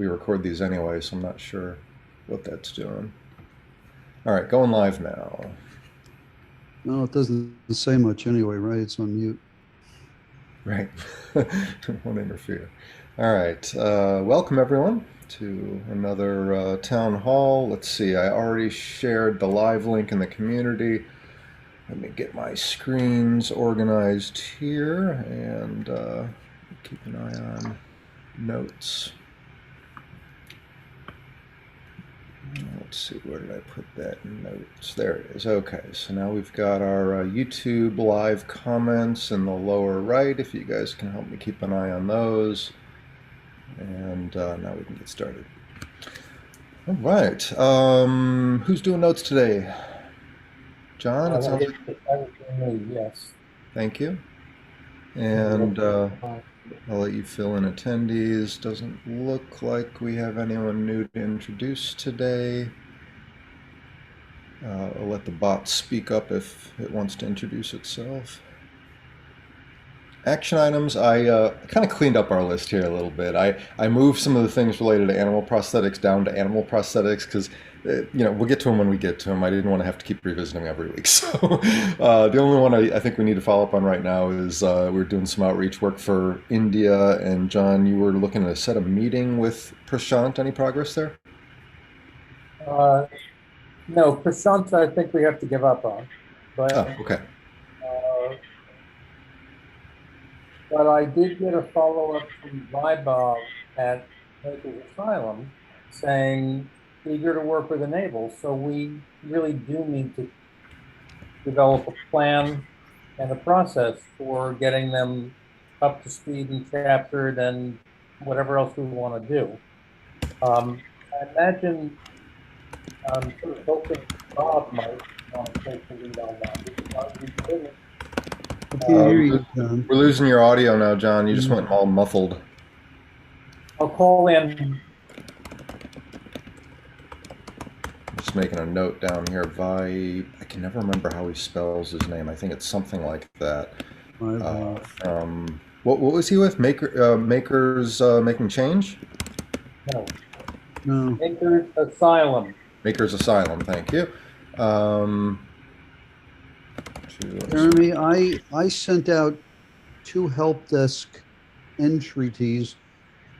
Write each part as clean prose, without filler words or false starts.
we record these anyway, so I'm not sure what that's doing. All right, going live now. No, it doesn't say much anyway, right? It's on mute. Right. Won't interfere. All right. Welcome, everyone, to another town hall. Let's see. I already shared the live link in the community. Let me get my screens organized here and keep an eye on notes. Let's see, where did I put that in notes? There it is. Okay, so now we've got our YouTube live comments in the lower right, if you guys can help me keep an eye on those. And now we can get started. All right. Who's doing notes today? John, it sounds like... Yes. Thank you. And I'll let you fill in attendees. Doesn't look like we have anyone new to introduce today. I'll let the bot speak up if it wants to introduce itself. Action items, I kind of cleaned up our list here a little bit. I moved some of the things related to animal prosthetics down to animal prosthetics because, we'll get to them when we get to them. I didn't want to have to keep revisiting them every week. So the only one I think we need to follow up on right now is we're doing some outreach work for India. And John, you were looking to set a meeting with Prashant. Any progress there? No, Prashant, I think we have to give up on. But, okay. But I did get a follow-up from Bob at Maker's Asylum saying eager to work with e-NABLE. So we really do need to develop a plan and a process for getting them up to speed and captured and whatever else we want to do. I imagine I'm sort of hoping Bob might want to take the lead on that. I can't hear you, John. We're losing your audio now, John. You just went all muffled. I'll call in. Just making a note down here. I can never remember how he spells his name. I think it's something like that. What was he with? Makers Making Change? No. Maker's Asylum. Maker's Asylum. Thank you. Jeremy, I sent out 2 help desk entreaties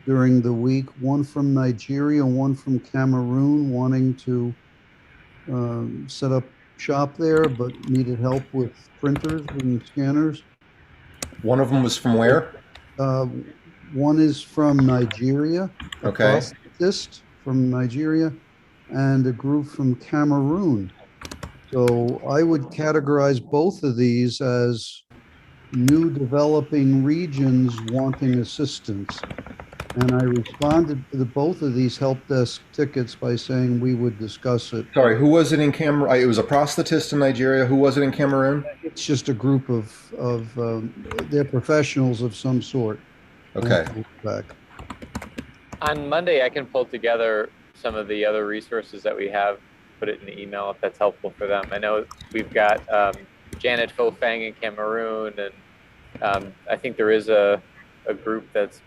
during the week, one from Nigeria, one from Cameroon, wanting to set up shop there, but needed help with printers and scanners. One of them was from where? One is from Nigeria. Okay. A prosthetist from Nigeria, and a group from Cameroon. So I would categorize both of these as new developing regions wanting assistance. And I responded to both of these help desk tickets by saying we would discuss it. Sorry, who was it in Cameroon? It was a prosthetist in Nigeria. Who was it in Cameroon? It's just a group of they're professionals of some sort. Okay. Back. On Monday, I can pull together some of the other resources that we have, put it in the email if that's helpful for them. I know we've got Janet Fofang in Cameroon, and I think there is a group that's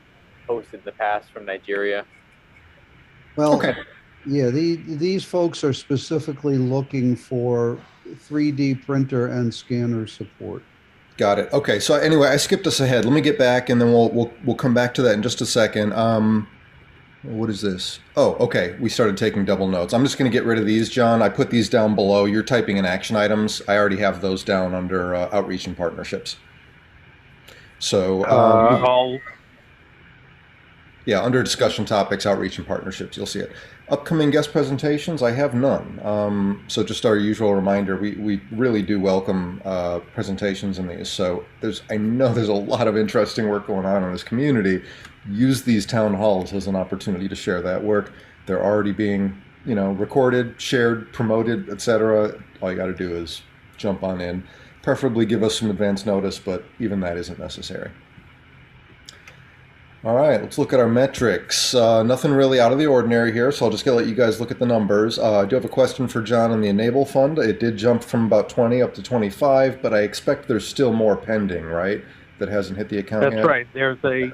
posted in the past from Nigeria. Well, okay. Yeah, these folks are specifically looking for 3D printer and scanner support. Got it. Okay, so anyway, I skipped us ahead. Let me get back, and then we'll come back to that in just a second. What is this? Oh, okay. We started taking double notes. I'm just going to get rid of these, John. I put these down below. You're typing in action items. I already have those down under outreach and partnerships. So, yeah, under discussion topics, outreach and partnerships, you'll see it. Upcoming guest presentations, I have none. So just our usual reminder, we really do welcome presentations in these. So I know there's a lot of interesting work going on in this community. Use these town halls as an opportunity to share that work. They're already being, recorded, shared, promoted, etc. All you got to do is jump on in. Preferably give us some advance notice, but even that isn't necessary. All right, let's look at our metrics. Nothing really out of the ordinary here, so I'll just let you guys look at the numbers. I do have a question for John on the e-NABLE fund. It did jump from about 20 up to 25, but I expect there's still more pending, right? That hasn't hit the account yet? That's right. There's a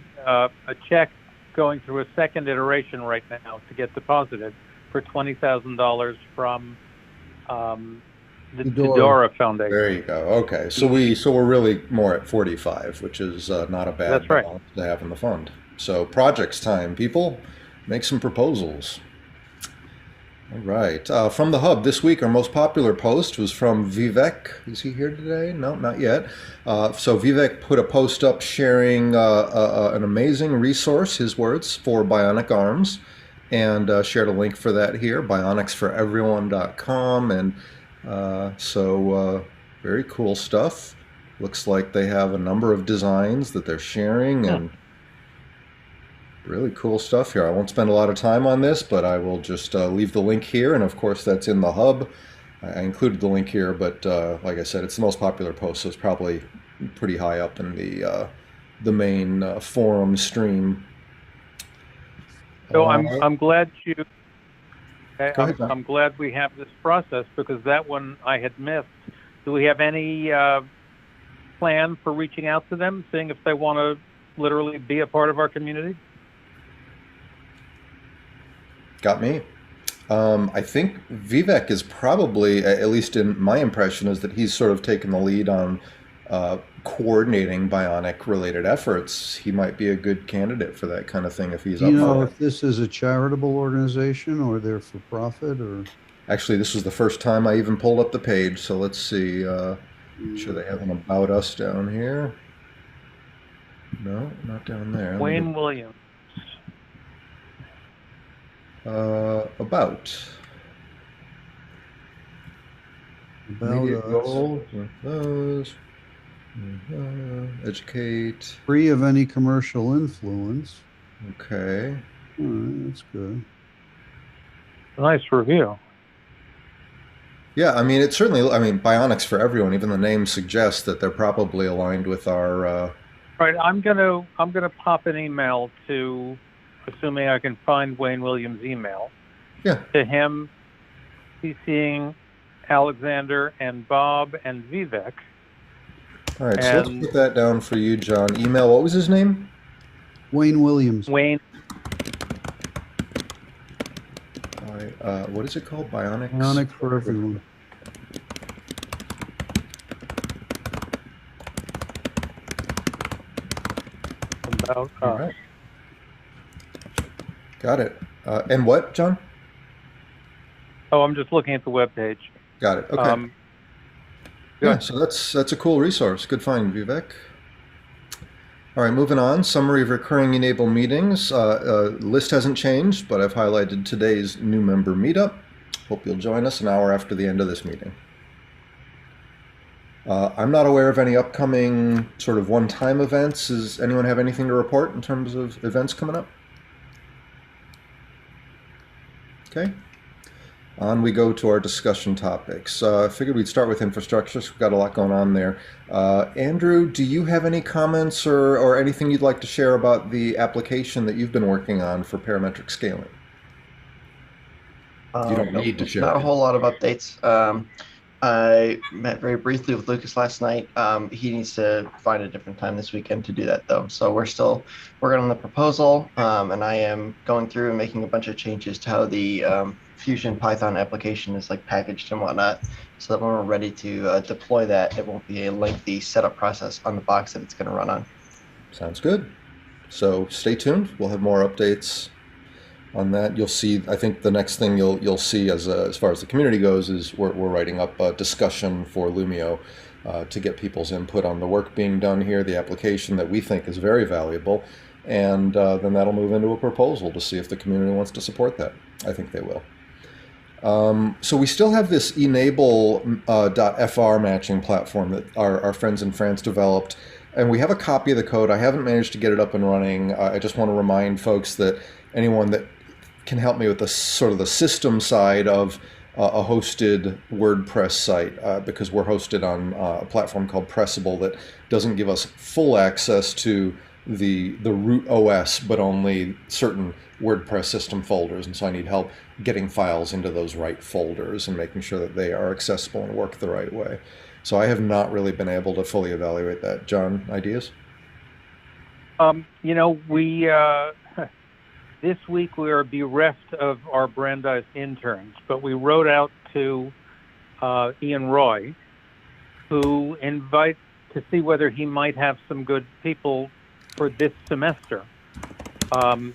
check going through a second iteration right now to get deposited for $20,000 from the Eudora. Eudora Foundation. There you go. Okay, so we're really more at 45, which is not a bad That's right. balance to have in the fund. So projects time, people, make some proposals. All right. From the hub this week, our most popular post was from Vivek. Is he here today? No, not yet. So Vivek put a post up sharing an amazing resource, his words, for bionic arms, and shared a link for that here, bionicsforeveryone.com. And so very cool stuff. Looks like they have a number of designs that they're sharing, and really cool stuff here. I won't spend a lot of time on this, but I will just leave the link here, and of course that's in the hub. I included the link here, but like I said, it's the most popular post, so it's probably pretty high up in the main forum stream. So I'm glad you. Go ahead, John. I'm glad we have this process, because that one I had missed. Do we have any plan for reaching out to them, seeing if they want to literally be a part of our community? Got me. I think Vivek is probably, at least in my impression, is that he's sort of taken the lead on coordinating bionic related efforts. He might be a good candidate for that kind of thing if he's Do up you know for if this is a charitable organization or they're for profit or? it. Actually, this was the first time I even pulled up the page, so let's see. I'm sure they have an about us down here. No, not down there. Wayne Williams. About immediate us. goals, those, educate. Free of any commercial influence. Okay. All right, that's good. Nice review. Yeah, I mean, it's certainly, I mean, Bionics for Everyone, even the name suggests that they're probably aligned with our, Right, I'm gonna pop an email to, assuming I can find Wayne Williams' email, yeah. to him, CCing Alexander and Bob and Vivek. All right, so let's put that down for you, John. Email, what was his name? Wayne Williams. Wayne. All right, what is it called? Bionics? Bionic for Everyone. About All right. Got it. And what, John? Oh, I'm just looking at the webpage. Got it. Okay. Yeah, so that's a cool resource. Good find, Vivek. All right, moving on. Summary of recurring e-NABLE meetings. List hasn't changed, but I've highlighted today's new member meetup. Hope you'll join us an hour after the end of this meeting. I'm not aware of any upcoming sort of one-time events. Does anyone have anything to report in terms of events coming up? Okay. On we go to our discussion topics. I figured we'd start with infrastructure, so we've got a lot going on there. Andrew, do you have any comments or anything you'd like to share about the application that you've been working on for parametric scaling? You don't need to share. Not a whole lot of updates. I met very briefly with Lucas last night. He needs to find a different time this weekend to do that, though. So we're still working on the proposal, and I am going through and making a bunch of changes to how the Fusion Python application is like packaged and whatnot, so that when we're ready to deploy that, it won't be a lengthy setup process on the box that it's going to run on. Sounds good. So stay tuned. We'll have more updates on that. You'll see, I think the next thing you'll see as far as the community goes is we're writing up a discussion for Lumio to get people's input on the work being done here, the application that we think is very valuable, and then that'll move into a proposal to see if the community wants to support that. I think they will. So we still have this e-NABLE.fr matching platform that our friends in France developed, and we have a copy of the code. I haven't managed to get it up and running. I just want to remind folks that anyone that can help me with the sort of the system side of a hosted WordPress site, because we're hosted on a platform called Pressable that doesn't give us full access to the root OS, but only certain WordPress system folders, and so I need help getting files into those right folders and making sure that they are accessible and work the right way. So I have not really been able to fully evaluate that. John, ideas? You know, we this week we are bereft of our Brandeis interns, but we wrote out to Ian Roy, who invites to see whether he might have some good people for this semester. And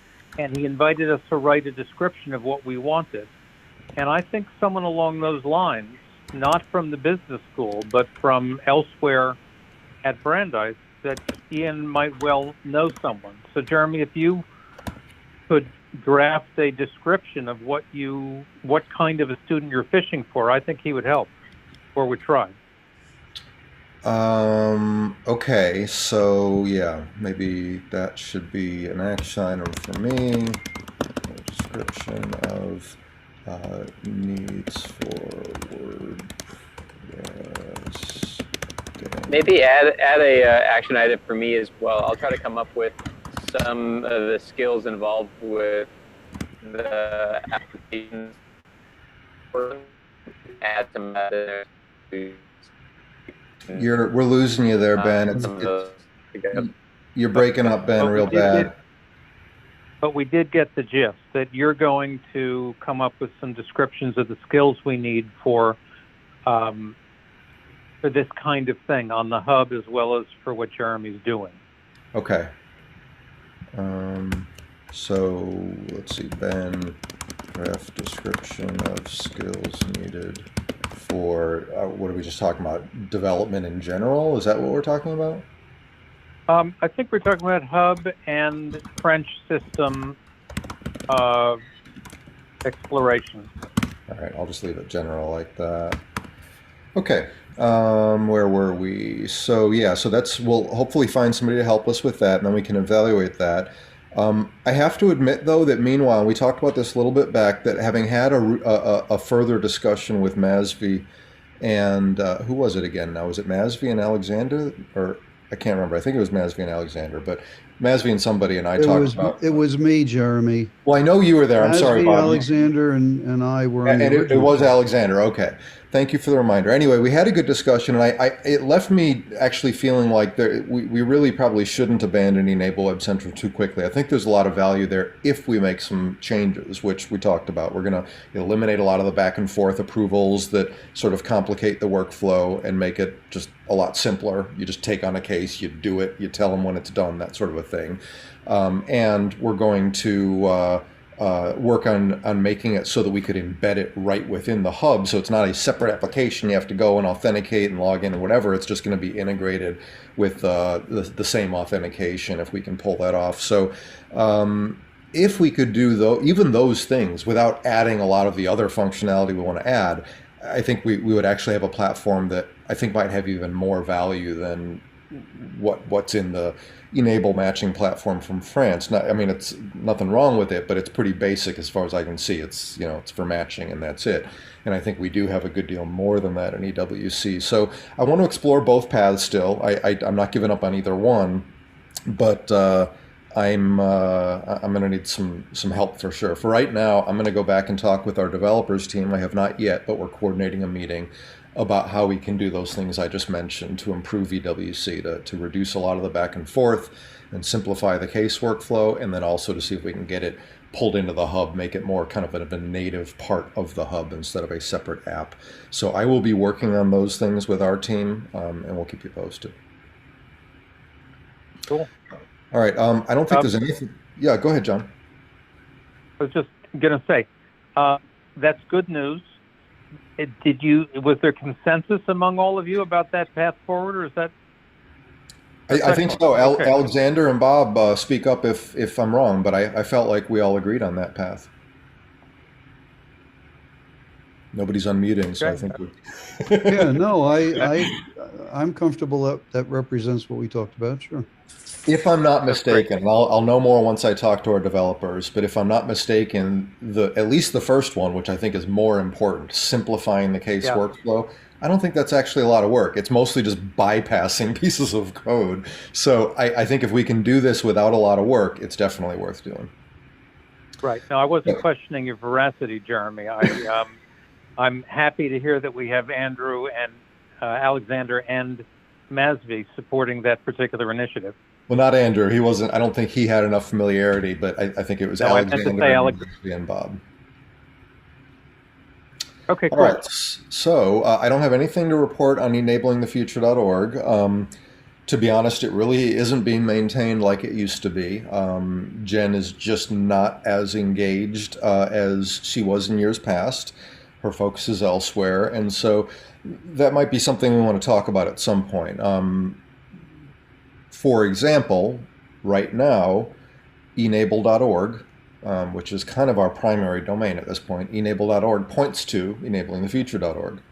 he invited us to write a description of what we wanted. And I think someone along those lines, not from the business school, but from elsewhere at Brandeis, that Ian might well know someone. So Jeremy, if you could draft a description of what kind of a student you're fishing for, I think he would help, or would try. Okay, so yeah, maybe that should be an action item for me. A description of needs for WordPress. Maybe add a action item for me as well. I'll try to come up with some of the skills involved with the applications. Add some of that in there. We're losing you there, Ben. You're breaking up, Ben, real bad. But we did get the gist that you're going to come up with some descriptions of the skills we need for this kind of thing on the hub, as well as for what Jeremy's doing. Okay. So let's see, Ben, draft description of skills needed for, what are we just talking about? Development in general? Is that what we're talking about? I think we're talking about hub and French system exploration. All right, I'll just leave it general like that. Okay, where were we? So yeah, so we'll hopefully find somebody to help us with that, and then we can evaluate that. I have to admit, though, that meanwhile, we talked about this a little bit back, that having had a further discussion with Masvi and who was it again? Now, was it Masvi and Alexander? Or I can't remember. I think it was Masvi and Alexander, but Masvi and somebody and I talked about... It was me, Jeremy. Well, I know you were there. I'm sorry, Bob. Alexander and I were on the And it was Alexander. Okay. Thank you for the reminder. Anyway, we had a good discussion, and it left me actually feeling like we really probably shouldn't abandon e-NABLE Web Central too quickly. I think there's a lot of value there if we make some changes, which we talked about. We're going to eliminate a lot of the back and forth approvals that sort of complicate the workflow and make it just a lot simpler. You just take on a case, you do it, you tell them when it's done, that sort of a thing. And we're going to work on making it so that we could embed it right within the hub, so it's not a separate application you have to go and authenticate and log in and whatever. It's just going to be integrated with the same authentication, if we can pull that off. So if we could do even those things without adding a lot of the other functionality we want to add, I think we would actually have a platform that I think might have even more value than what's in the e-NABLE matching platform from France. I mean, it's nothing wrong with it, but it's pretty basic as far as I can see. It's, it's for matching and that's it. And I think we do have a good deal more than that in EWC. So I want to explore both paths still. I'm not giving up on either one, but I'm going to need some help for sure. For right now, I'm going to go back and talk with our developers team. I have not yet, but we're coordinating a meeting about how we can do those things I just mentioned to improve EWC, to reduce a lot of the back and forth and simplify the case workflow, and then also to see if we can get it pulled into the hub, make it more kind of a native part of the hub instead of a separate app. So I will be working on those things with our team, and we'll keep you posted. Cool. All right. I don't think there's anything. Yeah, go ahead, John. I was just going to say, that's good news. Was there consensus among all of you about that path forward, or is that? I think so. Okay. Alexander and Bob, speak up if I'm wrong, but I felt like we all agreed on that path. Nobody's unmuting, so I think we... Yeah, no, I'm comfortable that represents what we talked about, sure. If I'm not mistaken, and I'll know more once I talk to our developers, but if I'm not mistaken, at least the first one, which I think is more important, simplifying the case workflow, I don't think that's actually a lot of work. It's mostly just bypassing pieces of code. So I think if we can do this without a lot of work, it's definitely worth doing. Right. No, I wasn't questioning your veracity, Jeremy. I'm happy to hear that we have Andrew and Alexander and Masvi supporting that particular initiative. Well, not Andrew. He wasn't. I don't think he had enough familiarity, but I think it was No, I meant to Alexander say Alex. and Bob. Okay, All cool. right. So I don't have anything to report on enabling-the-future.org. To be honest, it really isn't being maintained like it used to be. Jen is just not as engaged as she was in years past. Her focus is elsewhere, and so that might be something we want to talk about at some point. For example, right now, e-NABLE.org, which is kind of our primary domain at this point, e-NABLE.org points to enablingthefuture.org.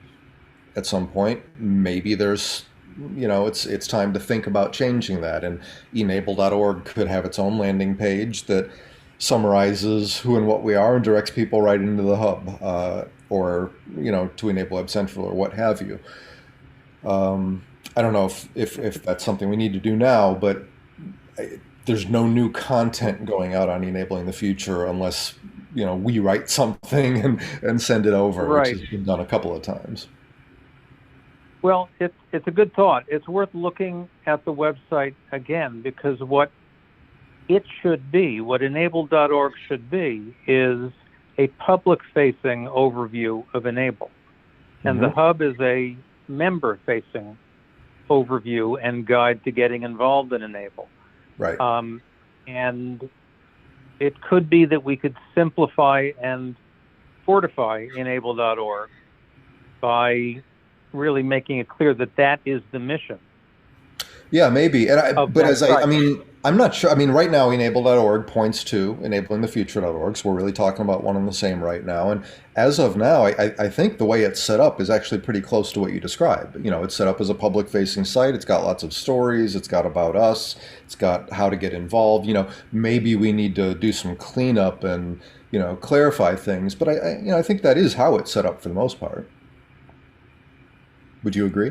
At some point, maybe there's, it's time to think about changing that, and e-NABLE.org could have its own landing page that summarizes who and what we are and directs people right into the hub, or to Enable Web Central or what have you. I don't know if that's something we need to do now, but there's no new content going out on Enabling the Future unless we write something and send it over, Right. which has been done a couple of times. Well, it's a good thought. It's worth looking at the website again, because what it should be, what enable.org should be, is a public-facing overview of Enable. And the hub is a member-facing overview and guide to getting involved in Enable. Right. And it could be that we could simplify and fortify enable.org by really making it clear that that is the mission. Yeah, maybe. And but as site. I'm not sure. I mean, right now, enable.org points to enablingthefuture.org. So we're really talking about one and the same right now. And as of now, I think the way it's set up is actually pretty close to what you described. It's set up as a public facing site. It's got lots of stories. It's got about us. It's got how to get involved. Maybe we need to do some cleanup and, clarify things. But I think that is how it's set up for the most part. Would you agree?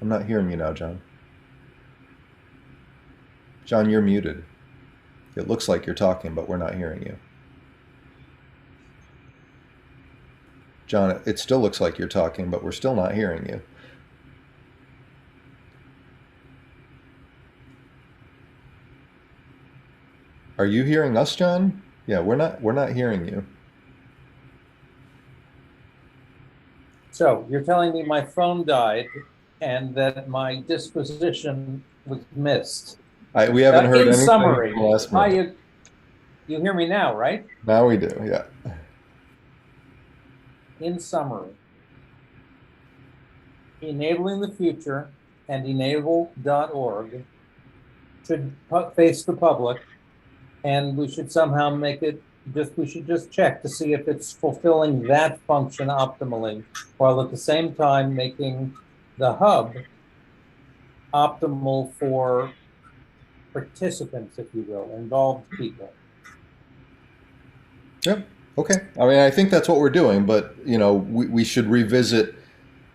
I'm not hearing you now, John. John, you're muted. It looks like you're talking, but we're not hearing you. John, it still looks like you're talking, but we're still not hearing you. Are you hearing us, John? Yeah, we're not hearing you. So you're telling me my phone died and that my disposition was missed. We haven't heard In anything summary, from last minute. you hear me now, right? Now we do, yeah. In summary, Enabling the Future and enable.org should face the public, and we should somehow make it we should just check to see if it's fulfilling that function optimally, while at the same time making the hub optimal for participants, if you will, involved people. Yep. Okay. I mean, I think that's what we're doing, but we should revisit.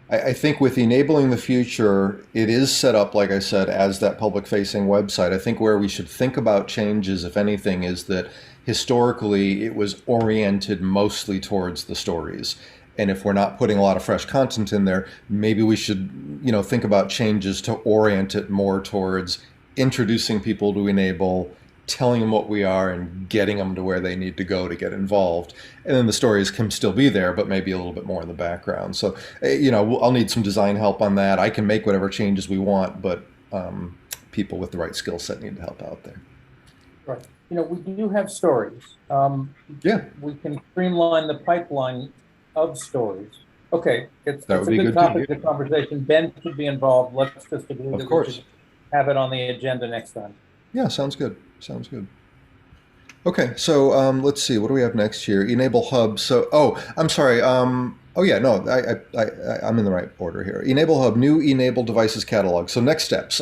I think with Enabling the Future, it is set up, like I said, as that public-facing website. I think where we should think about changes, if anything, is that historically it was oriented mostly towards the stories. And if we're not putting a lot of fresh content in there, maybe we should, think about changes to orient it more towards introducing people to Enable, telling them what we are, and getting them to where they need to go to get involved. And then the stories can still be there, but maybe a little bit more in the background. So, I'll need some design help on that. I can make whatever changes we want, but people with the right skill set need to help out there. Right. We do have stories. Yeah. We can streamline the pipeline of stories. Okay, it's a be good good topic too. of conversation. Ben should be involved. Let's just agree Of that course. we should have it on the agenda next time. Yeah, sounds good. Sounds good. Okay, so let's see. What do we have next here? Enable Hub. So, I'm sorry. I'm in the right order here. Enable Hub, new Enable devices catalog. So next steps.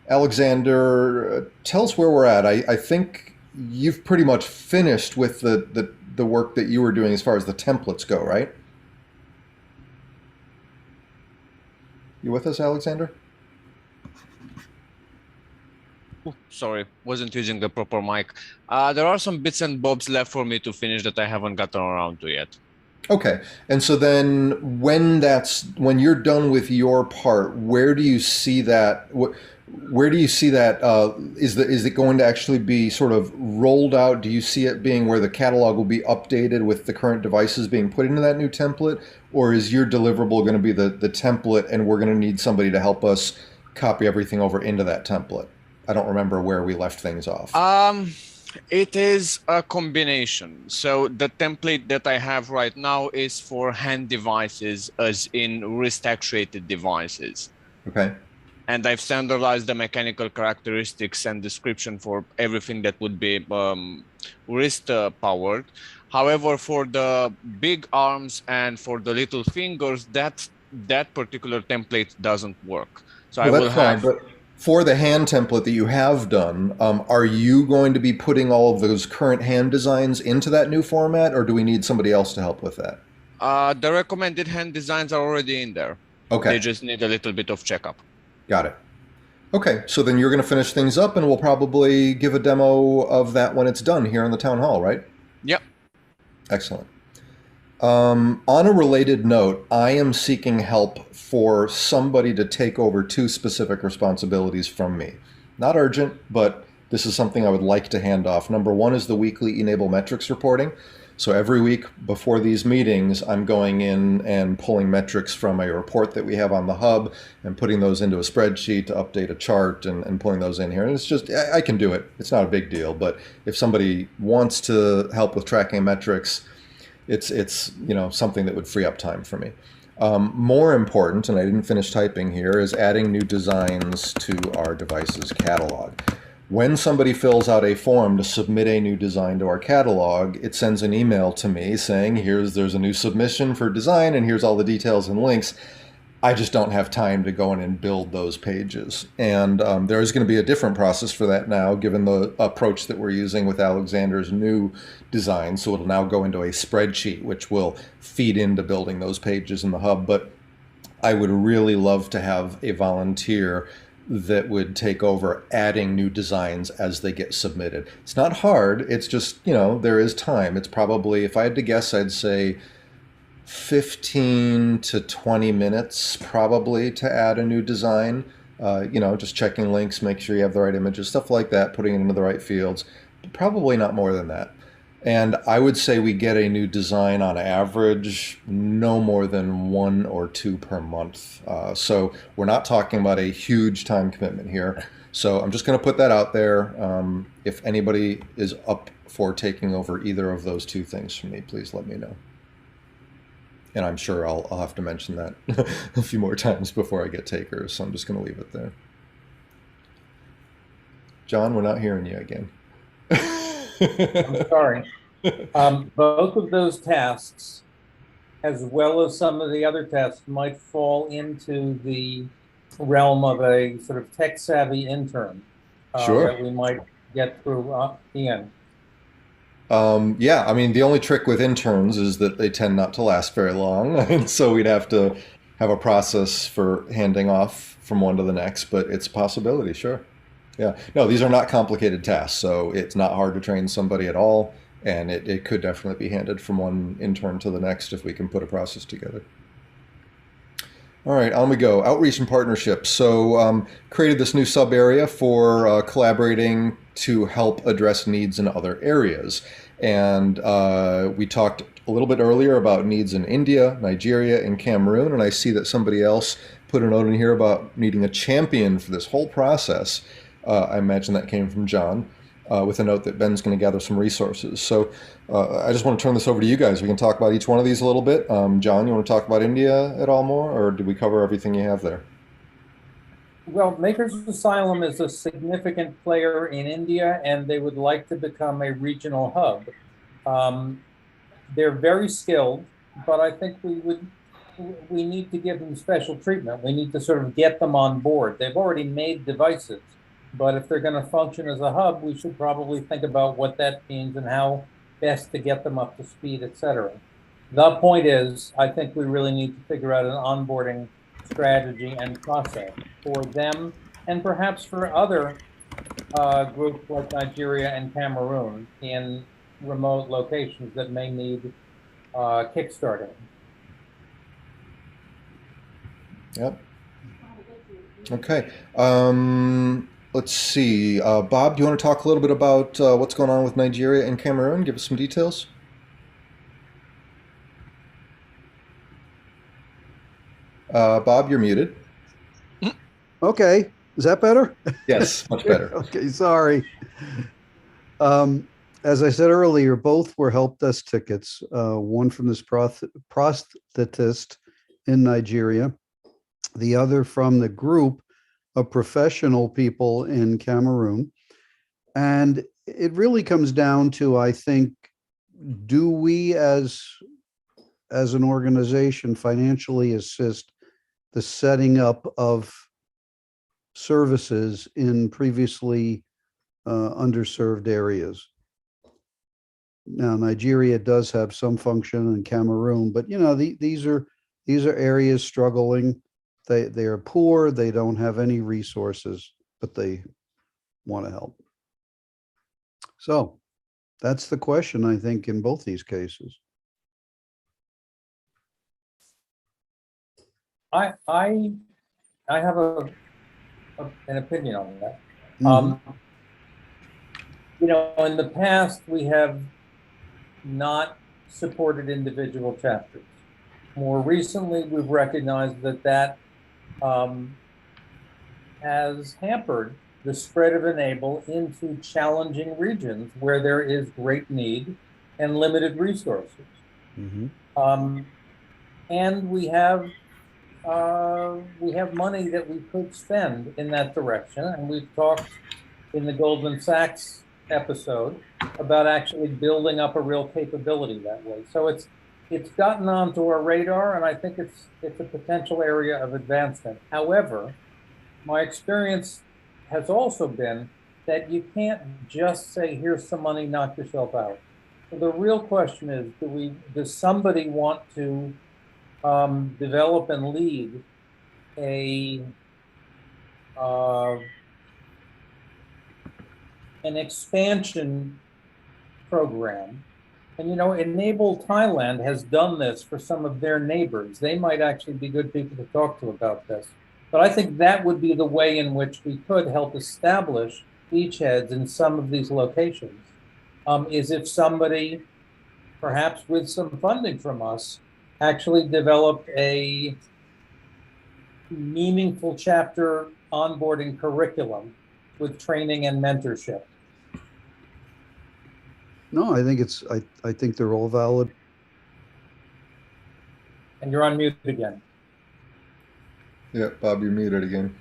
Alexander, tell us where we're at. I think you've pretty much finished with the work that you were doing as far as the templates go, right? You with us, Alexander? Sorry, wasn't using the proper mic. There are some bits and bobs left for me to finish that I haven't gotten around to yet. Okay. And so then when you're done with your part, where do you see that? Where do you see that? Is it going to actually be sort of rolled out? Do you see it being where the catalog will be updated with the current devices being put into that new template? Or is your deliverable going to be the template and we're going to need somebody to help us copy everything over into that template? I don't remember where we left things off. It is a combination. So the template that I have right now is for hand devices, as in wrist actuated devices. Okay. And I've standardized the mechanical characteristics and description for everything that would be wrist powered. However, for the big arms and for the little fingers, that particular template doesn't work. So Well, I will that's fine, have. but for the hand template that you have done, are you going to be putting all of those current hand designs into that new format, or do we need somebody else to help with that? The recommended hand designs are already in there. Okay. They just need a little bit of checkup. Got it. Okay, so then you're going to finish things up, and we'll probably give a demo of that when it's done here in the town hall, right? Yep. Excellent. On a related note, I am seeking help for somebody to take over two specific responsibilities from me. Not urgent, but this is something I would like to hand off. Number one is the weekly e-NABLE metrics reporting. So every week before these meetings, I'm going in and pulling metrics from a report that we have on the hub and putting those into a spreadsheet to update a chart and pulling those in here. And it's just, I can do it. It's not a big deal. But if somebody wants to help with tracking metrics, it's something that would free up time for me. More important, and I didn't finish typing here, is adding new designs to our device's catalog. When somebody fills out a form to submit a new design to our catalog, it sends an email to me saying, there's a new submission for design and here's all the details and links. I just don't have time to go in and build those pages. And there is going to be a different process for that now, given the approach that we're using with Alexander's new design. So it'll now go into a spreadsheet, which will feed into building those pages in the hub. But I would really love to have a volunteer that would take over adding new designs as they get submitted. It's not hard. It's just, there is time. It's probably, if I had to guess, I'd say 15 to 20 minutes probably to add a new design. Just checking links, make sure you have the right images, stuff like that, putting it into the right fields. Probably not more than that. And I would say we get a new design on average no more than 1 or 2 per month. So we're not talking about a huge time commitment here. So I'm just going to put that out there. If anybody is up for taking over either of those two things from me, please let me know. And I'm sure I'll have to mention that a few more times before I get takers. So I'm just going to leave it there. John, we're not hearing you again. I'm sorry. Both of those tasks, as well as some of the other tasks, might fall into the realm of a sort of tech-savvy intern Sure. that we might get through Ian. Yeah, I mean, the only trick with interns is that they tend not to last very long. And so we'd have to have a process for handing off from one to the next, but it's a possibility, sure. Yeah, no, these are not complicated tasks, so it's not hard to train somebody at all, and it could definitely be handed from one intern to the next if we can put a process together. All right, on we go. Outreach and partnerships. So created this new sub area for collaborating to help address needs in other areas. And we talked a little bit earlier about needs in India, Nigeria, and Cameroon, and I see that somebody else put a note in here about needing a champion for this whole process. I imagine that came from John, with a note that Ben's going to gather some resources. So I just want to turn this over to you guys. We can talk about each one of these a little bit. John, you want to talk about India at all more, or did we cover everything you have there? Well, Makers Asylum is a significant player in India, and they would like to become a regional hub. They're very skilled, but I think we need to give them special treatment. We need to sort of get them on board. They've already made devices. But if they're going to function as a hub, we should probably think about what that means and how best to get them up to speed, etc. The point is, I think we really need to figure out an onboarding strategy and process for them, and perhaps for other groups like Nigeria and Cameroon in remote locations that may need kickstarting. Yep. Okay. Let's see. Bob, do you want to talk a little bit about what's going on with Nigeria and Cameroon? Give us some details. Bob, you're muted. Okay, is that better? Yes, much better. Okay, sorry. As I said earlier, both were help desk tickets. One from this prosthetist in Nigeria, the other from the group of professional people in Cameroon. And it really comes down to, I think, do we as an organization financially assist the setting up of services in previously underserved areas? Now, Nigeria does have some function in Cameroon, but these are areas struggling. They are poor. They don't have any resources, but they want to help. So that's the question, I think, in both these cases. I have an opinion on that. Mm-hmm. In the past, we have not supported individual chapters. More recently, we've recognized that has hampered the spread of e-NABLE into challenging regions where there is great need and limited resources. Mm-hmm. And we have money that we could spend in that direction, and we've talked in the Goldman Sachs episode about actually building up a real capability that way. So it's gotten onto our radar, and I think it's a potential area of advancement. However, my experience has also been that you can't just say, here's some money, knock yourself out. So the real question is, does somebody want to develop and lead an expansion program? And e-NABLE Thailand has done this for some of their neighbors. They might actually be good people to talk to about this. But I think that would be the way in which we could help establish beachheads in some of these locations, is if somebody, perhaps with some funding from us, actually developed a meaningful chapter onboarding curriculum with training and mentorship. No, I think I think they're all valid. And you're on mute again. Yeah, Bob, you're muted again.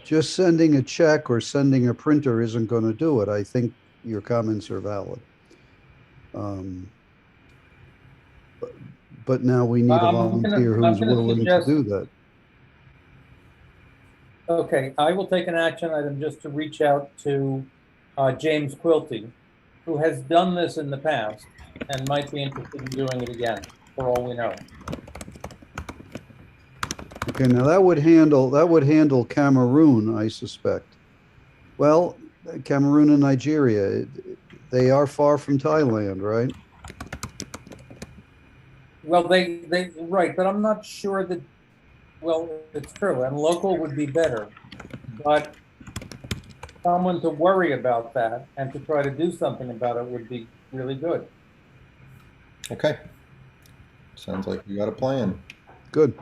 Just sending a check or sending a printer isn't going to do it. I think your comments are valid. But now we need a volunteer who's willing to do that. Okay, I will take an action item just to reach out to James Quilty, who has done this in the past and might be interested in doing it again, for all we know. Okay, now that would handle Cameroon, I suspect. Well, Cameroon and Nigeria, they are far from Thailand, right? Well, they right, but I'm not sure that. Well, it's true, and local would be better, but someone to worry about that and to try to do something about it would be really good. Okay. Sounds like you got a plan. Good.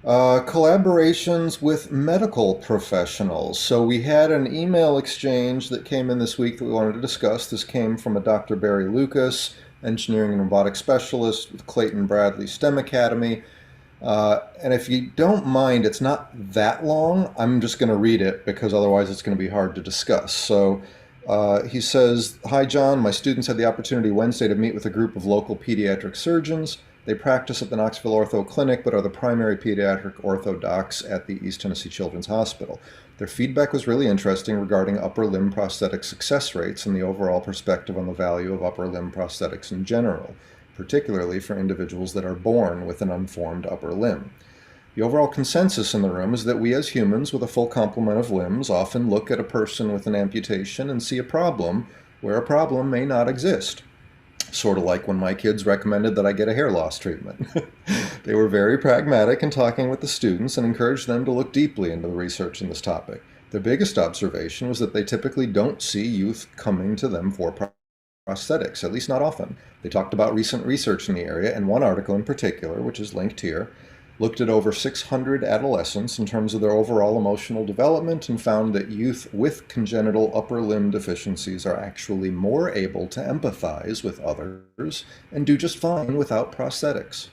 Collaborations with medical professionals. So we had an email exchange that came in this week that we wanted to discuss. This came from a Dr. Barry Lucas, engineering and robotics specialist with Clayton Bradley STEM Academy. And if you don't mind, it's not that long. I'm just going to read it because otherwise it's going to be hard to discuss. So he says, "Hi, John. My students had the opportunity Wednesday to meet with a group of local pediatric surgeons. They practice at the Knoxville Ortho Clinic, but are the primary pediatric ortho docs at the East Tennessee Children's Hospital. Their feedback was really interesting regarding upper limb prosthetic success rates and the overall perspective on the value of upper limb prosthetics in general, particularly for individuals that are born with an unformed upper limb. The overall consensus in the room is that we as humans with a full complement of limbs often look at a person with an amputation and see a problem where a problem may not exist. Sort of like when my kids recommended that I get a hair loss treatment. They were very pragmatic in talking with the students and encouraged them to look deeply into the research in this topic. Their biggest observation was that they typically don't see youth coming to them for prosthetics, at least not often. They talked about recent research in the area, and one article in particular, which is linked here, looked at over 600 adolescents in terms of their overall emotional development and found that youth with congenital upper limb deficiencies are actually more able to empathize with others and do just fine without prosthetics.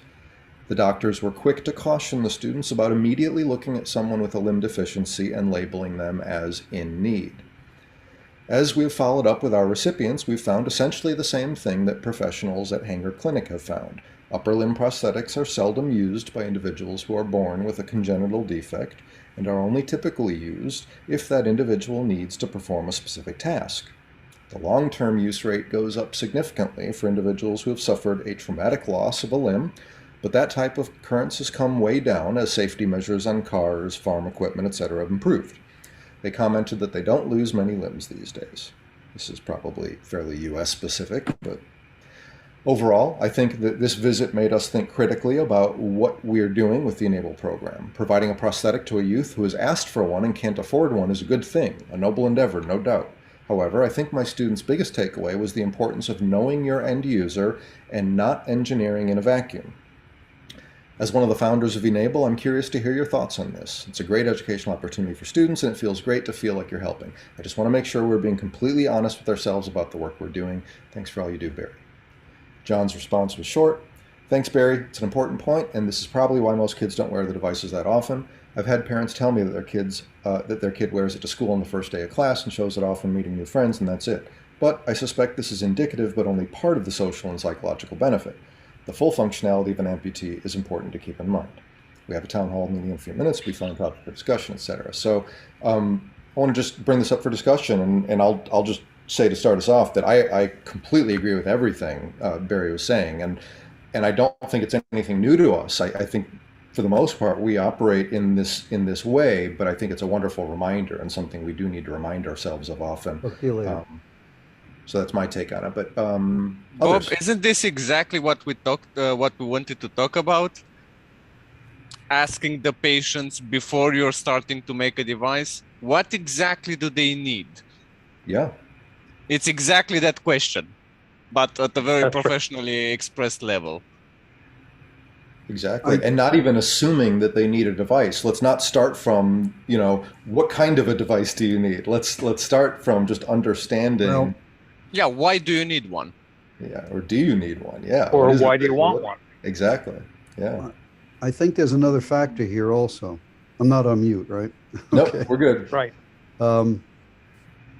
The doctors were quick to caution the students about immediately looking at someone with a limb deficiency and labeling them as in need. As we've followed up with our recipients, we've found essentially the same thing that professionals at Hanger Clinic have found. Upper limb prosthetics are seldom used by individuals who are born with a congenital defect and are only typically used if that individual needs to perform a specific task. The long-term use rate goes up significantly for individuals who have suffered a traumatic loss of a limb, but that type of occurrence has come way down as safety measures on cars, farm equipment, etc. have improved. They commented that they don't lose many limbs these days. This is probably fairly US specific, but overall, I think that this visit made us think critically about what we're doing with the e-NABLE program. Providing a prosthetic to a youth who has asked for one and can't afford one is a good thing, a noble endeavor, no doubt. However, I think my students' biggest takeaway was the importance of knowing your end user and not engineering in a vacuum. As one of the founders of e-NABLE, I'm curious to hear your thoughts on this. It's a great educational opportunity for students, and it feels great to feel like you're helping. I just want to make sure we're being completely honest with ourselves about the work we're doing. Thanks for all you do, Barry. John's response was short. Thanks, Barry. It's an important point, and this is probably why most kids don't wear the devices that often. I've had parents tell me that their kid wears it to school on the first day of class and shows it off when meeting new friends, and that's it. But I suspect this is indicative, but only part of the social and psychological benefit. The full functionality of an amputee is important to keep in mind. We have a town hall meeting in a few minutes. We find topic for discussion, etc. So I want to just bring this up for discussion, and I'll just say to start us off that I completely agree with everything Barry was saying, and I don't think it's anything new to us. I think for the most part we operate in this way, but I think it's a wonderful reminder and something we do need to remind ourselves of often. So that's my take on it. But Bob, isn't this exactly what we wanted to talk about? Asking the patients before you're starting to make a device, what exactly do they need? Yeah. It's exactly that question, but at a very professionally expressed level. Exactly. And not even assuming that they need a device. Let's not start from, what kind of a device do you need? Let's start from just understanding. Well, yeah, why do you need one? Yeah, or do you need one? Yeah. Or why do you want one? Exactly. Yeah. I think there's another factor here also. I'm not on mute, right? Nope, we're good. Right.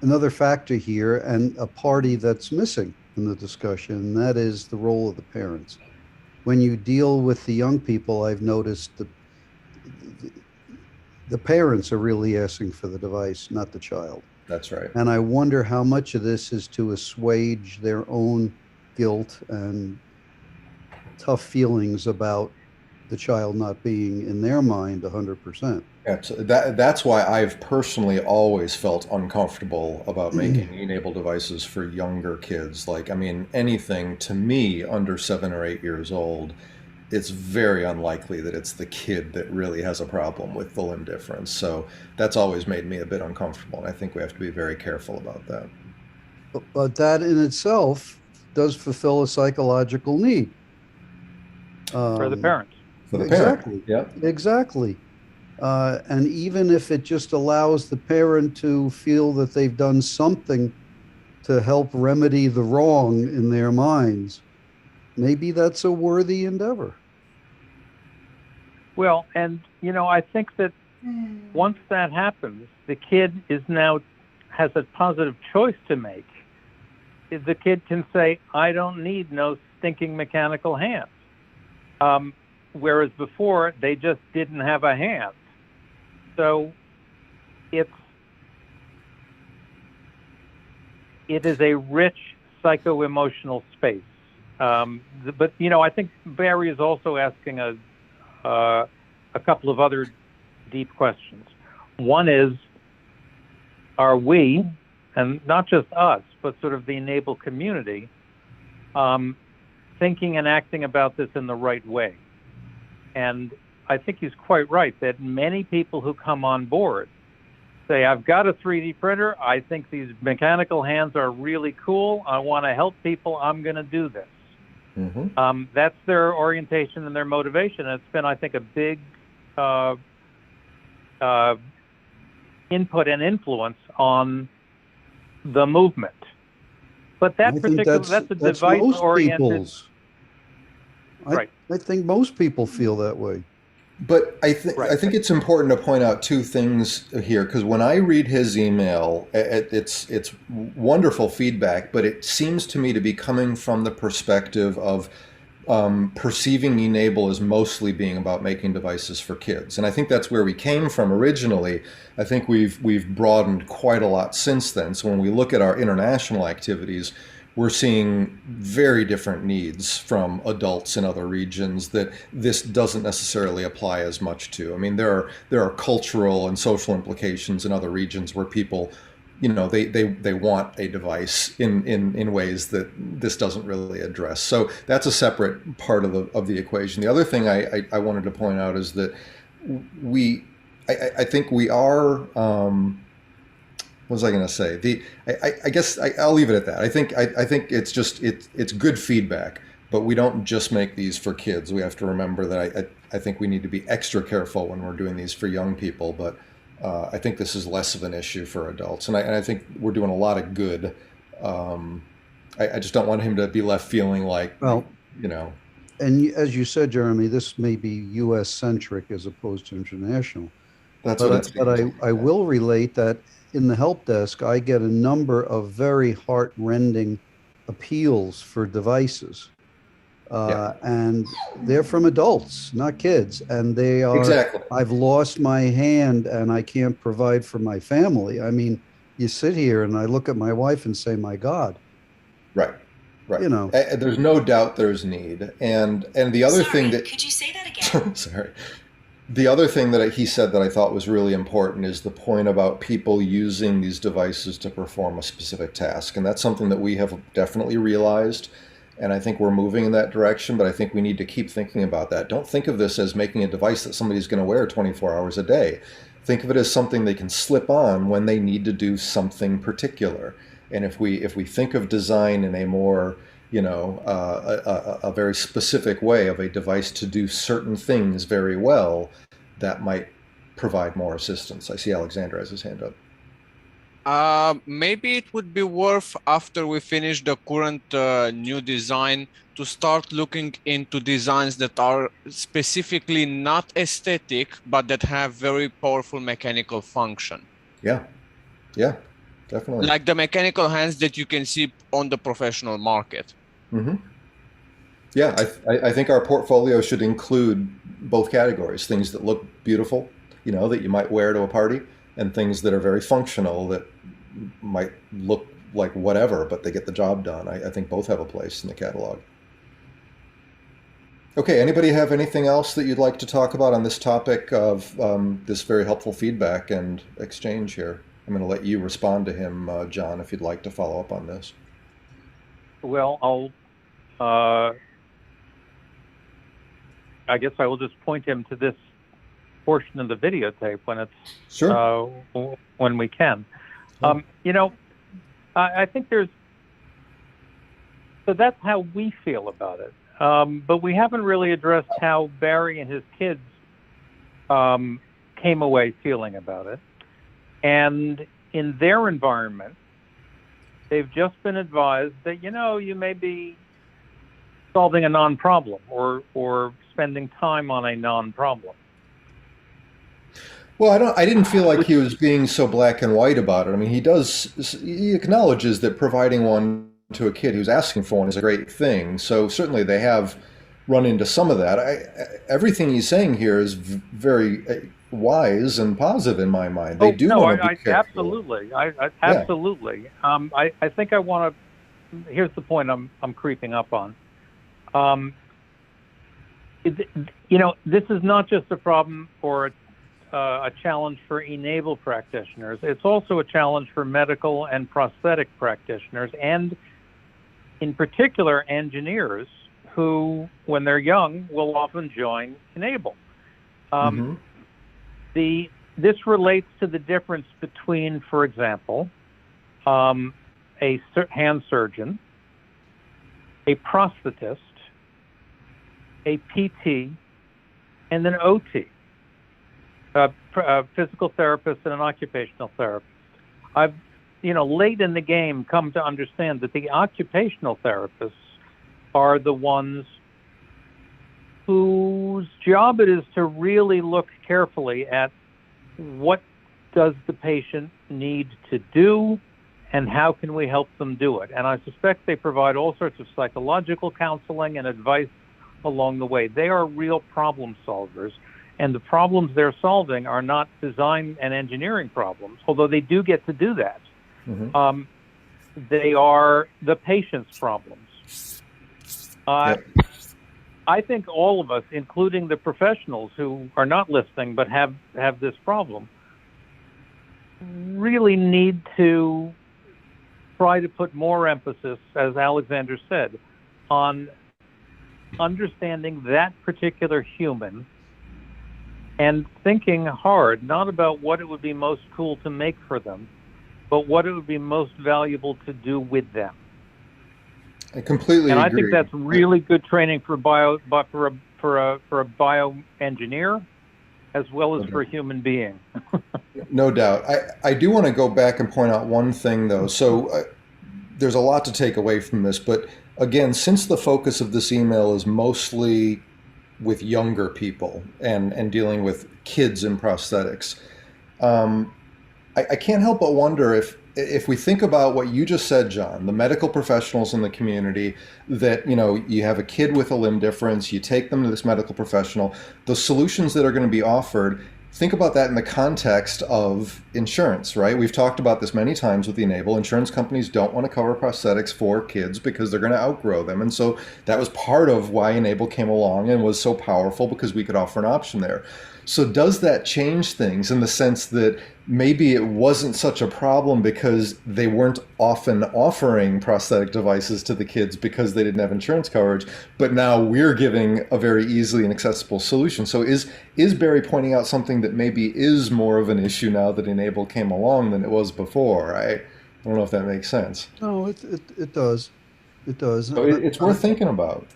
Another factor here, and a party that's missing in the discussion, and that is the role of the parents. When you deal with the young people, I've noticed the parents are really asking for the device, not the child. That's right. And I wonder how much of this is to assuage their own guilt and tough feelings about the child not being, in their mind, 100%. Yeah, so that's why I've personally always felt uncomfortable about making e-NABLE devices for younger kids. Anything to me under 7 or 8 years old, it's very unlikely that it's the kid that really has a problem with the limb difference. So that's always made me a bit uncomfortable, and I think we have to be very careful about that. But that in itself does fulfill a psychological need. For the parents. For the exactly. parent. Yeah. Exactly. And even if it just allows the parent to feel that they've done something to help remedy the wrong in their minds, maybe that's a worthy endeavor. Well, and I think that once that happens, the kid has a positive choice to make. The kid can say, I don't need no stinking mechanical hand. Whereas before, they just didn't have a hand. So it is a rich psycho-emotional space. But I think Barry is also asking a couple of other deep questions. One is, are we, and not just us, but sort of the e-NABLE community, thinking and acting about this in the right way. And I think he's quite right that many people who come on board say, I've got a 3D printer. I think these mechanical hands are really cool. I want to help people. I'm going to do this. That's their orientation and their motivation. And it's been, I think, a big input and influence on the movement. But that that's a device-oriented. Right. I think most people feel that way. But I think it's important to point out two things here, because when I read his email, it's wonderful feedback, but it seems to me to be coming from the perspective of perceiving e-NABLE as mostly being about making devices for kids. And I think that's where we came from originally. I think we've broadened quite a lot since then. So when we look at our international activities, we're seeing very different needs from adults in other regions that this doesn't necessarily apply as much to. I mean, there are cultural and social implications in other regions where people, you know, they want a device in ways that this doesn't really address. So that's a separate part of the equation. The other thing I wanted to point out is that I think we are. What was I going to say? I guess I'll leave it at that. I think it's just it's good feedback, but we don't just make these for kids. We have to remember that I think we need to be extra careful when we're doing these for young people. But I think this is less of an issue for adults, and I think we're doing a lot of good. I just don't want him to be left feeling like, well, you know. And as you said, Jeremy, this may be U.S. centric as opposed to international. That's but I will relate that. In the help desk, I get a number of very heart-rending appeals for devices. And they're from adults, not kids. And they are, exactly. I've lost my hand and I can't provide for my family. I mean, you sit here and I look at my wife and say, my God. Right. You know. There's no doubt there's need. And the other thing that... Could you say that again? Sorry. The other thing that he said that I thought was really important is the point about people using these devices to perform a specific task. And that's something that we have definitely realized. And I think we're moving in that direction, but I think we need to keep thinking about that. Don't think of this as making a device that somebody's going to wear 24 hours a day. Think of it as something they can slip on when they need to do something particular. And if we think of design in a more, you know, a very specific way of a device to do certain things very well, that might provide more assistance. I see Alexander has his hand up. Maybe it would be worth, after we finish the current new design, to start looking into designs that are specifically not aesthetic, but that have very powerful mechanical function. Yeah, definitely. Like the mechanical hands that you can see on the professional market. Mm-hmm. Yeah, I think our portfolio should include both categories: things that look beautiful, you know, that you might wear to a party, and things that are very functional that might look like whatever, but they get the job done. I think both have a place in the catalog. Okay, anybody have anything else that you'd like to talk about on this topic of this very helpful feedback and exchange here? I'm going to let you respond to him, John, if you'd like to follow up on this. Well, I guess I will just point him to this portion of the videotape when it's sure. When we can. You know, I think so that's how we feel about it. But we haven't really addressed how Barry and his kids came away feeling about it. And in their environment, they've just been advised that, you know, you may be solving a non-problem or spending time on a non-problem. Well, I didn't feel like he was being so black and white about it. I mean, he acknowledges that providing one to a kid who's asking for one is a great thing. So certainly they have run into some of that. Everything he's saying here is very wise and positive in my mind. They do want to be careful. Absolutely. Absolutely. I think I want to, here's the point I'm creeping up on. You know, this is not just a problem or a challenge for e-NABLE practitioners. It's also a challenge for medical and prosthetic practitioners and in particular engineers who, when they're young, will often join e-NABLE. This relates to the difference between, for example, a hand surgeon, a prosthetist, a PT, and an OT, a physical therapist and an occupational therapist. I've, late in the game, come to understand that the occupational therapists are the ones whose job it is to really look carefully at what does the patient need to do and how can we help them do it. And I suspect they provide all sorts of psychological counseling and advice along the way. They are real problem solvers, and the problems they're solving are not design and engineering problems, although they do get to do that. They are the patient's problems. I think all of us, including the professionals who are not listening but have this problem, really need to try to put more emphasis, as Alexander said, on understanding that particular human and thinking hard, not about what it would be most cool to make for them, but what it would be most valuable to do with them. I completely agree. And I think that's really good training for a bioengineer as well as for a human being. No doubt. I do want to go back and point out one thing, though. So there's a lot to take away from this. But again, since the focus of this email is mostly with younger people and dealing with kids in prosthetics, I can't help but wonder if we think about what you just said, John, the medical professionals in the community, that, you have a kid with a limb difference, you take them to this medical professional, the solutions that are going to be offered, think about that in the context of insurance, right? We've talked about this many times with e-NABLE. Insurance companies don't want to cover prosthetics for kids because they're going to outgrow them. And so that was part of why e-NABLE came along and was so powerful, because we could offer an option there. So does that change things in the sense that maybe it wasn't such a problem because they weren't often offering prosthetic devices to the kids because they didn't have insurance coverage, but now we're giving a very easily and accessible solution? So is Barry pointing out something that maybe is more of an issue now that e-NABLE came along than it was before? I don't know if that makes sense. No, it does. It does. So it's worth thinking about.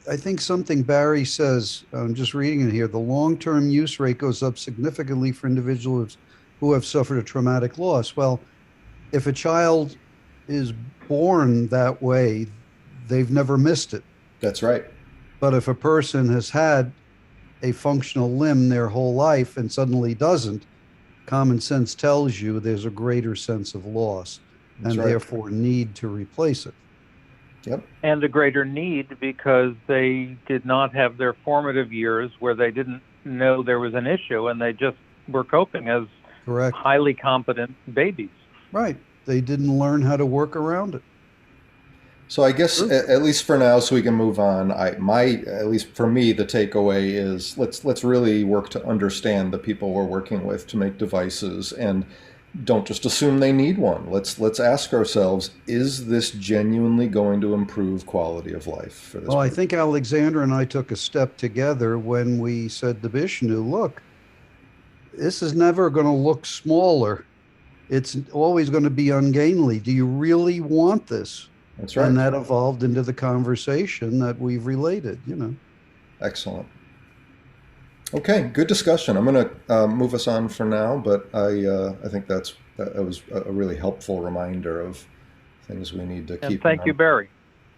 I think something Barry says, I'm just reading it here, the long-term use rate goes up significantly for individuals who have suffered a traumatic loss. Well, if a child is born that way, they've never missed it. That's right. But if a person has had a functional limb their whole life and suddenly doesn't, common sense tells you there's a greater sense of loss and therefore need to replace it. Yep. And a greater need because they did not have their formative years where they didn't know there was an issue and they just were coping as highly competent babies. Right. They didn't learn how to work around it. So I guess at least for now, so we can move on, at least for me, the takeaway is let's really work to understand the people we're working with to make devices, and don't just assume they need one. Let's ask ourselves, is this genuinely going to improve quality of life for this person? I think Alexander and I took a step together when we said to Vishnu, look, this is never going to look smaller. It's always going to be ungainly. Do you really want this? That's right. And that evolved into the conversation that we've related, Excellent. Okay, good discussion. I'm going to move us on for now, but I think that was a really helpful reminder of things we need to keep. And thank you, Barry.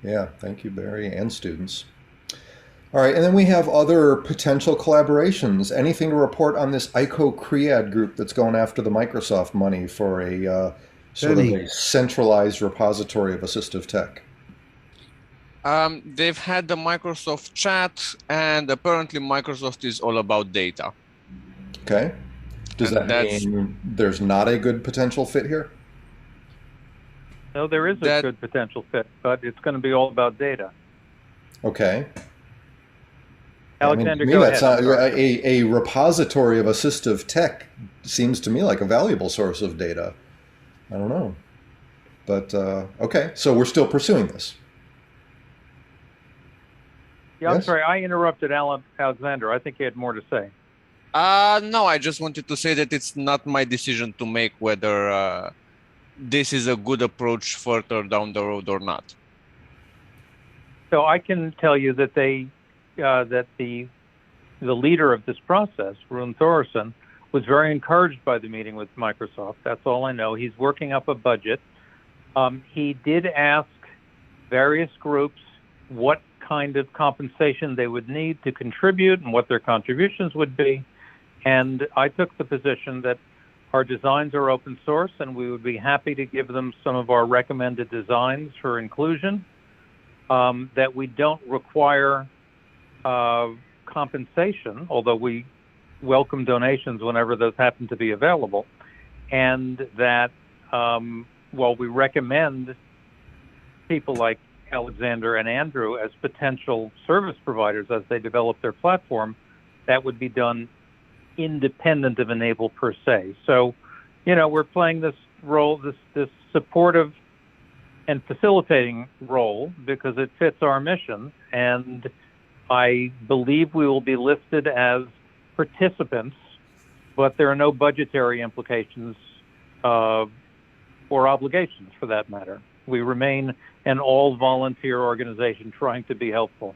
Yeah, thank you, Barry, and students. All right, and then we have other potential collaborations. Anything to report on this ICO-CREAD group that's going after the Microsoft money for a sort of a centralized repository of assistive tech? They've had the Microsoft chat, and apparently Microsoft is all about data. Okay. Does that mean there's not a good potential fit here? No, there is a good potential fit, but it's going to be all about data. Okay. Alexander, go ahead. A repository of assistive tech seems to me like a valuable source of data. I don't know. But okay, so we're still pursuing this. Yeah, I'm Yes? sorry, I interrupted Alexander. I think he had more to say. No, I just wanted to say that it's not my decision to make whether this is a good approach further down the road or not. So I can tell you that that the leader of this process, Rune Thoresen, was very encouraged by the meeting with Microsoft. That's all I know. He's working up a budget. He did ask various groups what kind of compensation they would need to contribute and what their contributions would be. And I took the position that our designs are open source and we would be happy to give them some of our recommended designs for inclusion, that we don't require compensation, although we welcome donations whenever those happen to be available, and that while we recommend people like Alexander and Andrew as potential service providers as they develop their platform, that would be done independent of e-NABLE per se. So, you know, we're playing this role, this supportive and facilitating role because it fits our mission, and I believe we will be listed as participants, but there are no budgetary implications or obligations for that matter. We remain an all-volunteer organization trying to be helpful.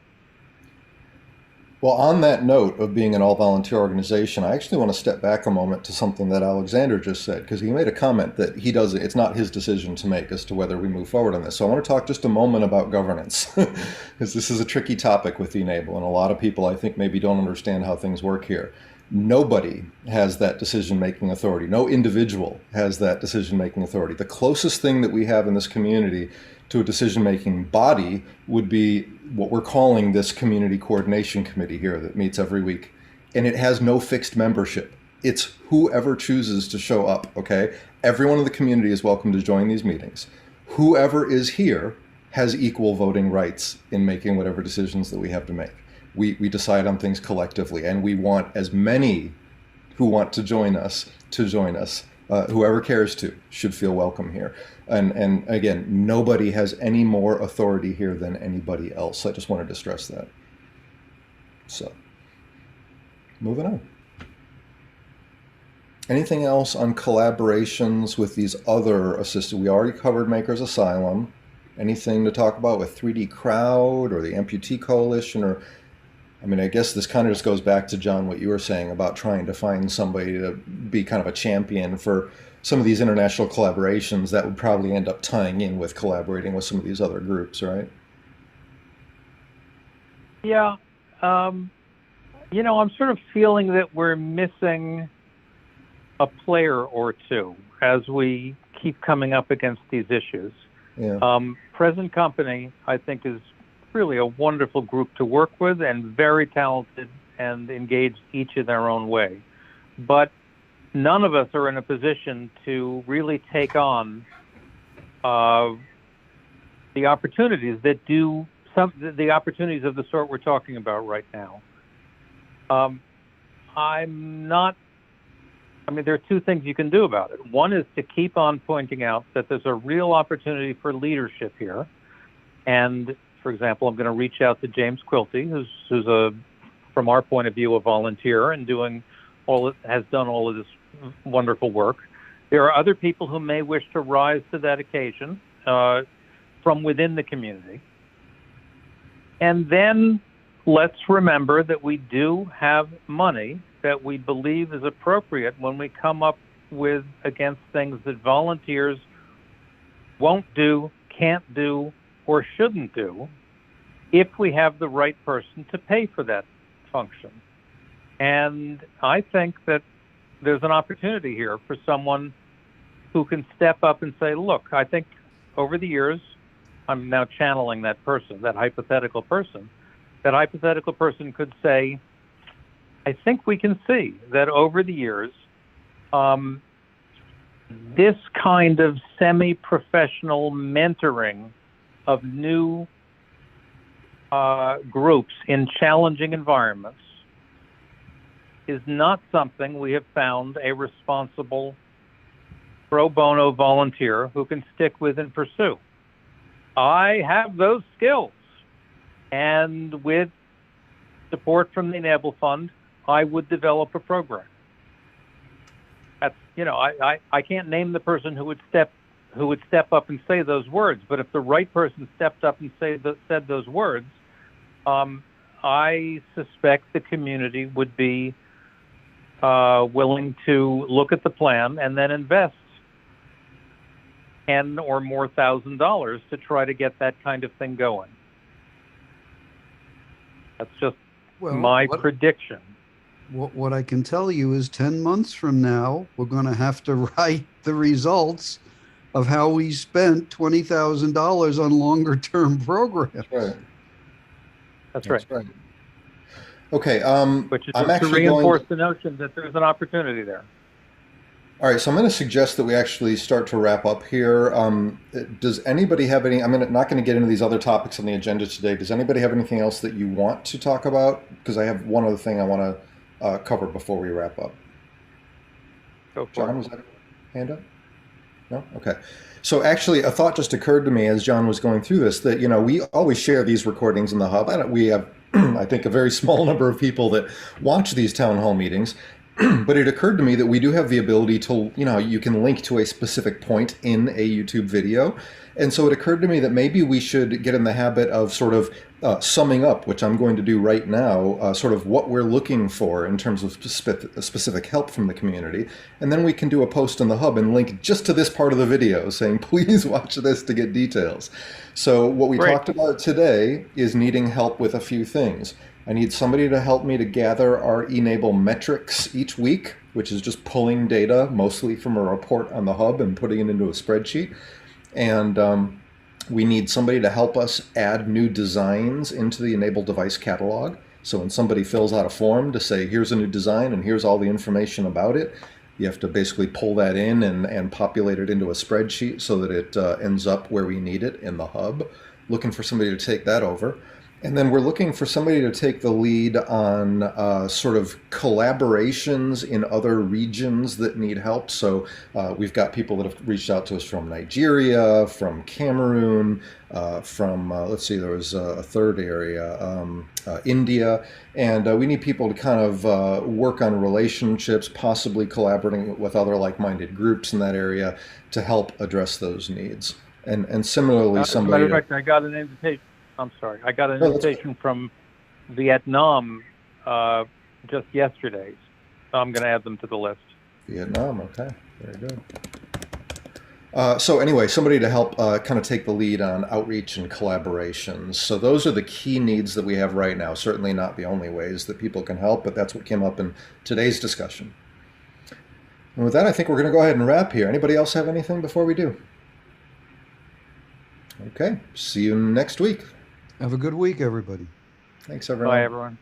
Well, on that note of being an all-volunteer organization, I actually want to step back a moment to something that Alexander just said, because he made a comment that it's not his decision to make as to whether we move forward on this. So I want to talk just a moment about governance, because this is a tricky topic with e-NABLE, and a lot of people, I think, maybe don't understand how things work here. Nobody has that decision-making authority. No individual has that decision-making authority. The closest thing that we have in this community to a decision-making body would be what we're calling this community coordination committee here that meets every week. And it has no fixed membership. It's whoever chooses to show up, okay? Everyone in the community is welcome to join these meetings. Whoever is here has equal voting rights in making whatever decisions that we have to make. We decide on things collectively, and we want as many who want to join us to join us. Whoever cares to should feel welcome here. And again, nobody has any more authority here than anybody else. I just wanted to stress that. So, moving on. Anything else on collaborations with these other assisted? We already covered Maker's Asylum. Anything to talk about with 3D Crowd or the Amputee Coalition? Or, I mean, I guess this kind of just goes back to, John, what you were saying about trying to find somebody to be kind of a champion for some of these international collaborations that would probably end up tying in with collaborating with some of these other groups, right? Yeah. You know, I'm sort of feeling that we're missing a player or two as we keep coming up against these issues. Yeah. Present Company, I think, is really a wonderful group to work with and very talented and engaged each in their own way. But none of us are in a position to really take on the opportunities that do the opportunities of the sort we're talking about right now. There are two things you can do about it. One is to keep on pointing out that there's a real opportunity for leadership here. And, for example, I'm going to reach out to James Quilty, who's from our point of view, a volunteer and has done all of this wonderful work. There are other people who may wish to rise to that occasion from within the community. And then let's remember that we do have money that we believe is appropriate when we come up with against things that volunteers won't do, can't do, or shouldn't do if we have the right person to pay for that function. And I think that there's an opportunity here for someone who can step up and say, look, I think over the years, I'm now channeling that person, that hypothetical person could say, I think we can see that over the years, this kind of semi-professional mentoring of new groups in challenging environments is not something we have found a responsible pro bono volunteer who can stick with and pursue. I have those skills. And with support from the e-NABLE Fund, I would develop a program. That's, you know, I can't name the person who would step up and say those words, but if the right person stepped up and said those words, I suspect the community would be willing to look at the plan and then invest $10,000 or more to try to get that kind of thing going. That's just my prediction. What I can tell you is 10 months from now, we're going to have to write the results of how we spent $20,000 on longer term programs. That's right. That's right. Okay. Which is I'm to actually reinforce the notion that there's an opportunity there. All right, so I'm going to suggest that we actually start to wrap up here. Does anybody have any, I'm not going to get into these other topics on the agenda today. Does anybody have anything else that you want to talk about? Because I have one other thing I want to cover before we wrap up. Go for John, it. was that a hand up? No? Okay. So actually, a thought just occurred to me as John was going through this, that, you know, we always share these recordings in the hub. We have, I think, a very small number of people that watch these town hall meetings. But it occurred to me that we do have the ability to, you know, you can link to a specific point in a YouTube video. And so it occurred to me that maybe we should get in the habit of sort of summing up, which I'm going to do right now, sort of what we're looking for in terms of specific help from the community. And then we can do a post in the hub and link just to this part of the video saying, please watch this to get details. So what we talked about today is needing help with a few things. I need somebody to help me to gather our e-NABLE metrics each week, which is just pulling data mostly from a report on the hub and putting it into a spreadsheet. And we need somebody to help us add new designs into the e-NABLE device catalog. So when somebody fills out a form to say, here's a new design and here's all the information about it, you have to basically pull that in and populate it into a spreadsheet so that it ends up where we need it in the hub. Looking for somebody to take that over. And then we're looking for somebody to take the lead on sort of collaborations in other regions that need help. So we've got people that have reached out to us from Nigeria, from Cameroon, from, let's see, there was a third area, India. And we need people to kind of work on relationships, possibly collaborating with other like-minded groups in that area to help address those needs. And similarly, somebody... As a matter of fact, I got an invitation. I'm sorry. I got an invitation from Vietnam just yesterday. So I'm going to add them to the list. Vietnam, okay. Very good. So anyway, somebody to help kind of take the lead on outreach and collaborations. So those are the key needs that we have right now. Certainly not the only ways that people can help, but that's what came up in today's discussion. And with that, I think we're going to go ahead and wrap here. Anybody else have anything before we do? Okay. See you next week. Have a good week, everybody. Thanks, everyone. Bye, everyone.